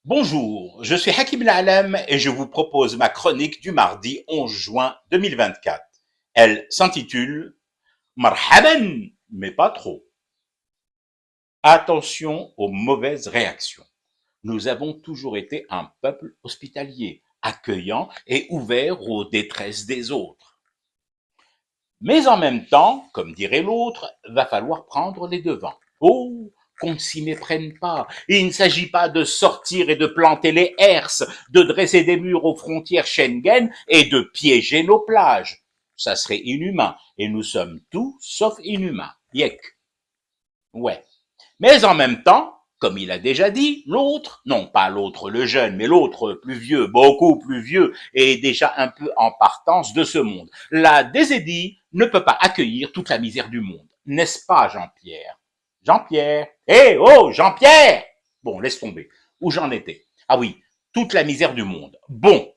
Bonjour, je suis Hakim Na'alam et je vous propose ma chronique du mardi 11 juin 2024. Elle s'intitule Marhaban, mais pas trop. Attention aux mauvaises réactions. Nous avons toujours été un peuple hospitalier, accueillant et ouvert aux détresses des autres. Mais en même temps, comme dirait l'autre, va falloir prendre les devants. Oh, qu'on ne s'y méprenne pas. Il ne s'agit pas de sortir et de planter les herses, de dresser des murs aux frontières Schengen et de piéger nos plages. Ça serait inhumain, et nous sommes tout sauf inhumains. Yek. Ouais. Mais en même temps, comme il a déjà dit, l'autre, non pas l'autre le jeune, mais l'autre plus vieux, beaucoup plus vieux, et déjà un peu en partance de ce monde. La Désédie ne peut pas accueillir toute la misère du monde. N'est-ce pas, Jean-Pierre? Jean-Pierre. Eh oh, Jean-Pierre! Bon, laisse tomber. Où j'en étais? Ah oui, toute la misère du monde. Bon,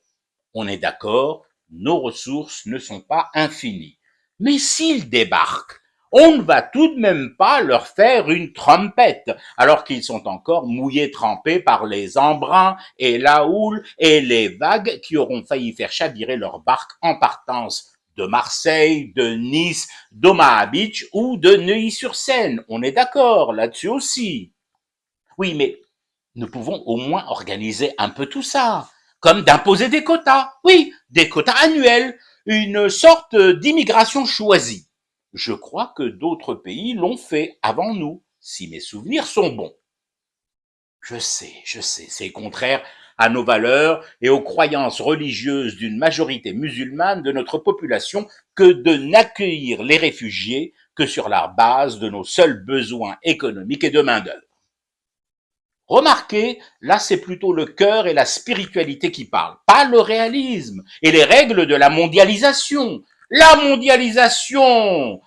on est d'accord, nos ressources ne sont pas infinies. Mais s'ils débarquent, on ne va tout de même pas leur faire une trompette, alors qu'ils sont encore mouillés trempés par les embruns et la houle et les vagues qui auront failli faire chavirer leur barque en partance de Marseille, de Nice, d'Omaha Beach ou de Neuilly-sur-Seine. On est d'accord là-dessus aussi. Oui, mais nous pouvons au moins organiser un peu tout ça, comme d'imposer des quotas. Oui, des quotas annuels, une sorte d'immigration choisie. Je crois que d'autres pays l'ont fait avant nous, si mes souvenirs sont bons. Je sais, c'est contraire à nos valeurs et aux croyances religieuses d'une majorité musulmane de notre population que de n'accueillir les réfugiés que sur la base de nos seuls besoins économiques et de main-d'œuvre. Remarquez, là c'est plutôt le cœur et la spiritualité qui parlent, pas le réalisme et les règles de la mondialisation. La mondialisation,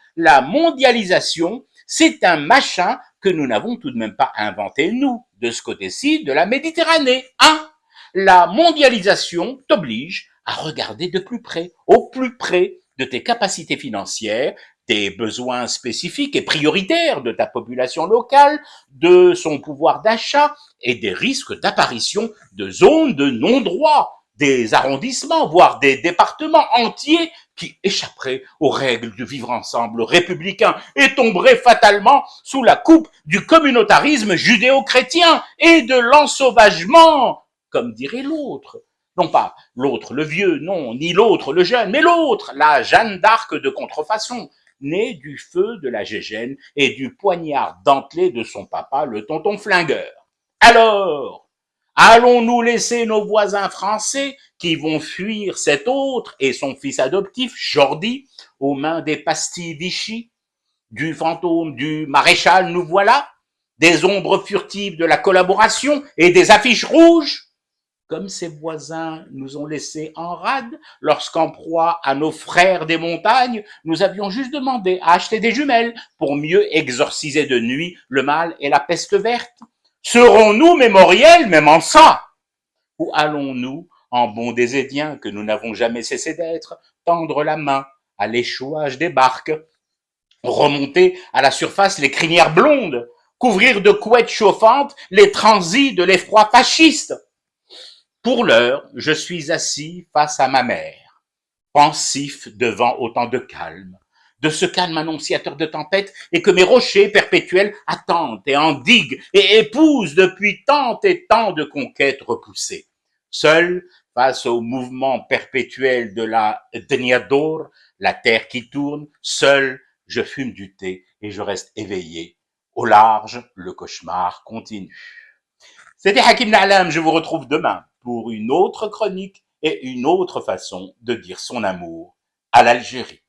c'est un machin que nous n'avons tout de même pas inventé nous, de ce côté-ci de la Méditerranée. Hein? La mondialisation t'oblige à regarder de plus près, au plus près de tes capacités financières, des besoins spécifiques et prioritaires de ta population locale, de son pouvoir d'achat et des risques d'apparition de zones de non-droit, des arrondissements, voire des départements entiers qui échapperaient aux règles du vivre ensemble républicain et tomberaient fatalement sous la coupe du communautarisme judéo-chrétien et de l'ensauvagement, comme dirait l'autre. Non pas l'autre le vieux, non, ni l'autre le jeune, mais l'autre, la Jeanne d'Arc de contrefaçon, née du feu de la Gégène et du poignard dentelé de son papa, le tonton flingueur. Alors, allons-nous laisser nos voisins français qui vont fuir cet autre et son fils adoptif, Jordi, aux mains des pastilles Vichy, du fantôme du maréchal nous voilà, des ombres furtives de la collaboration et des affiches rouges, comme ses voisins nous ont laissés en rade lorsqu'en proie à nos frères des montagnes, nous avions juste demandé à acheter des jumelles pour mieux exorciser de nuit le mal et la peste verte. Serons-nous mémoriels même en ça? Ou allons-nous, en bons désédiens que nous n'avons jamais cessé d'être, tendre la main à l'échouage des barques, remonter à la surface les crinières blondes, couvrir de couettes chauffantes les transits de l'effroi fasciste? Pour l'heure, je suis assis face à ma mère, pensif devant autant de calme, de ce calme annonciateur de tempête, et que mes rochers perpétuels attendent et endiguent et épousent depuis tant et tant de conquêtes repoussées. Seul, face au mouvement perpétuel de la Dniador, la terre qui tourne, seul, je fume du thé et je reste éveillé. Au large, le cauchemar continue. C'était Hakim Na'alam, je vous retrouve demain pour une autre chronique et une autre façon de dire son amour à l'Algérie.